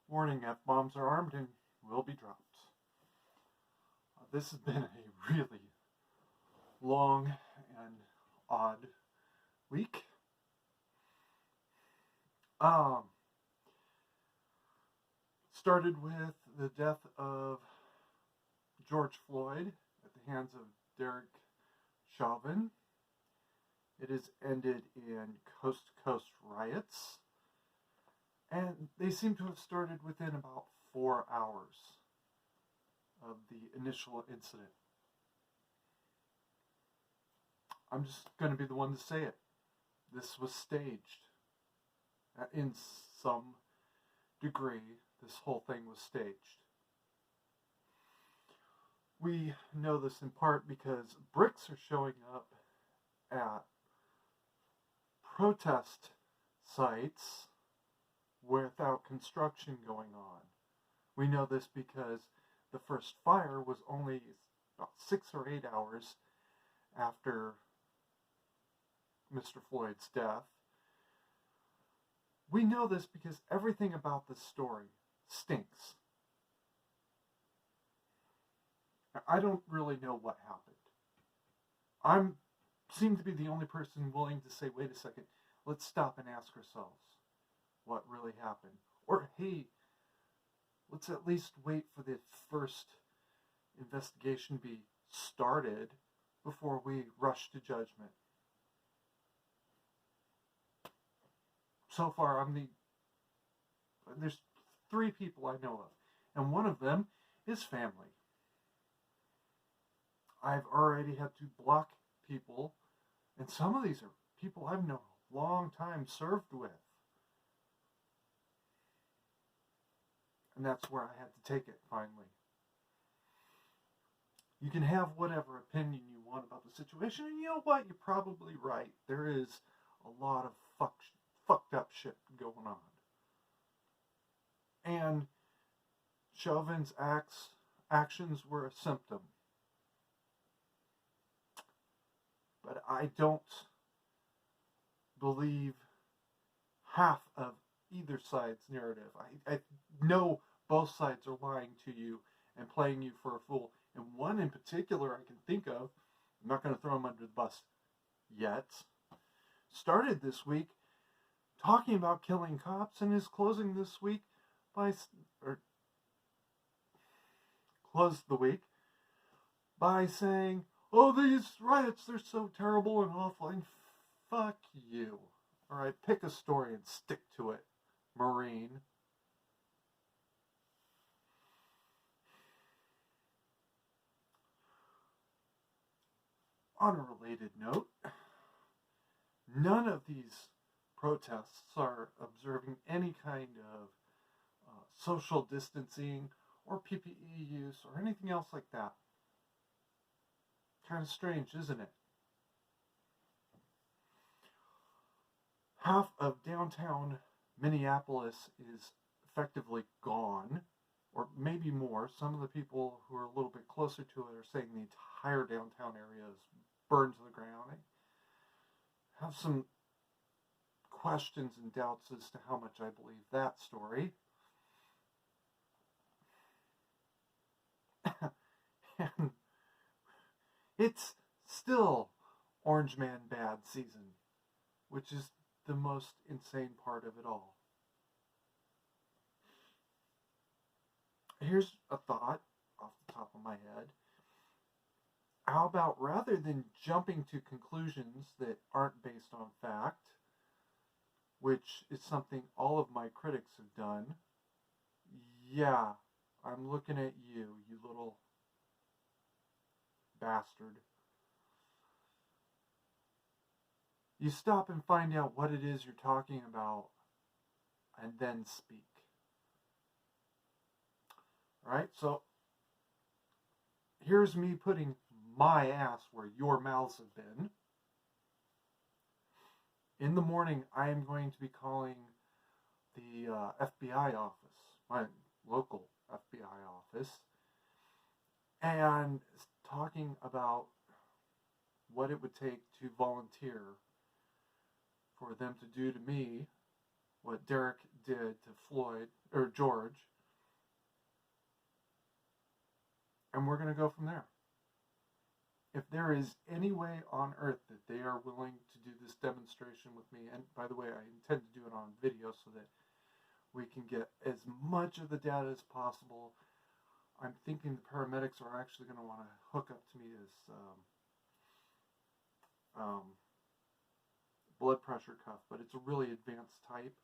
Warning, F-bombs are armed and will be dropped. This has been a really long and odd week. Started with the death of George Floyd at the hands of Derek Chauvin. It has ended in coast-to-coast riots. And they seem to have started within about 4 hours of the initial incident. I'm just going to be the one to say it. This was staged. In some degree, this whole thing was staged. We know this in part because bricks are showing up at protest sites without construction going on. We know this because the first fire was only about 6 or 8 hours after Mr. Floyd's death. We know this because everything about this story stinks. I don't really know what happened. I seem to be the only person willing to say, wait a second, let's stop and ask ourselves what really happened. Or, hey, let's at least wait for the first investigation to be started before we rush to judgment. So far, there's 3 people I know of, and one of them is family. I've already had to block people, and some of these are people I've known a long time served with. And that's where I had to take it, finally. You can have whatever opinion you want about the situation, and you know what? You're probably right. There is a lot of fucked up shit going on. And Chauvin's actions were a symptom. But I don't believe half of either side's narrative. I know both sides are lying to you and playing you for a fool. And one in particular I can think of, I'm not going to throw him under the bus yet, started this week talking about killing cops and is closing this week closed the week by saying, oh, these riots, they're so terrible and awful. And fuck you. All right, pick a story and stick to it, Marine. On a related note, none of these protests are observing any kind of social distancing or PPE use or anything else like that. Kind of strange, isn't it? Half of downtown Minneapolis is effectively gone, or maybe more. Some of the people who are a little bit closer to it are saying the entire downtown area is burned to the ground. I have some questions and doubts as to how much I believe that story. And it's still Orange Man Bad season, which is the most insane part of it all. Here's a thought off the top of my head. How about rather than jumping to conclusions that aren't based on fact, which is something all of my critics have done, yeah, I'm looking at you, you little bastard. You stop and find out what it is you're talking about and then speak. Alright, so here's me putting my ass where your mouths have been. In the morning, I am going to be calling the FBI office, my local FBI office, and talking about what it would take to volunteer for them to do to me what Derek did to Floyd, or George, and we're going to go from there. If there is any way on earth that they are willing to do this demonstration with me, and by the way, I intend to do it on video so that we can get as much of the data as possible. I'm thinking the paramedics are actually going to want to hook up to me this blood pressure cuff, but it's a really advanced type,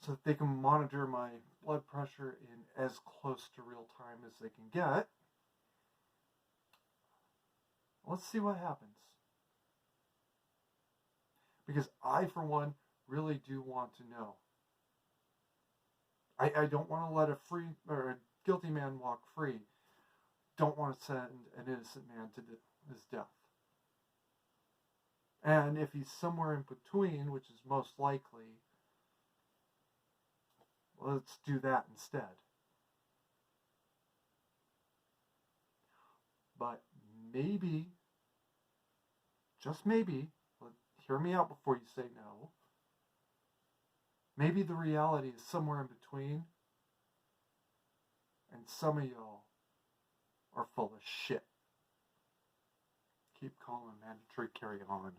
so that they can monitor my blood pressure in as close to real time as they can get. Let's see what happens. Because I, for one, really do want to know. I don't want to let a guilty man walk free. Don't want to send an innocent man to his death. And if he's somewhere in between, which is most likely, let's do that instead. But maybe, just maybe, hear me out before you say no, maybe the reality is somewhere in between, and some of y'all are full of shit. Keep calm and mandatory carry on.